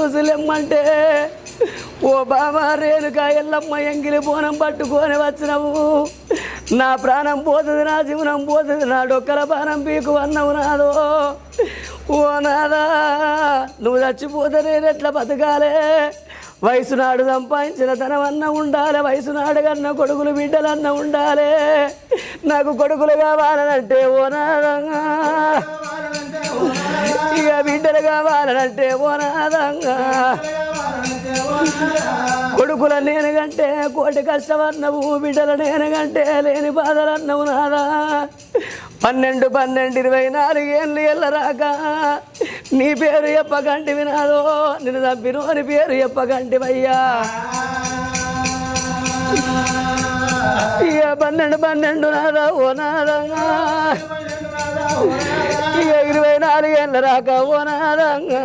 చూసులేమ్మంటే ఓ బాబా రేణుక ఎల్లమ్మ ఎంగిలి బోనం పట్టుకొని వచ్చినవు నా ప్రాణం పోతుంది నా జీవనం పోతుంది నా డొక్కల ప్రాణం పీకు అన్నవు నాదో ఓ నాదా నువ్వు చచ్చిపోతే నేను ఎట్లా బతకాలే వయసు నాడు సంపాదించిన ధనమన్న ఉండాలి వయసు నాడు కన్నా కొడుకులు బిడ్డలన్న ఉండాలి నాకు కొడుకులు కావాలనంటే ఓ నాదంగా ఇక బిడ్డలు కావాలనంటే ఓ నాదంగా కొడుకుల నేను కంటే కోటి కష్టమన్నవు బిడ్డల నేను కంటే లేని బాధలన్నవు నాదా 12 24 ఏళ్ళు ఎల్లరాక నీ పేరు చెప్పకంటి వినాదో నిన్ను తప్పినో అని పేరు చెప్పకంటివయ్యా ఇక 12 నాదా ఓ నాదంగా ఇక 24 ఏళ్ళ రాక ఓ నాదంగా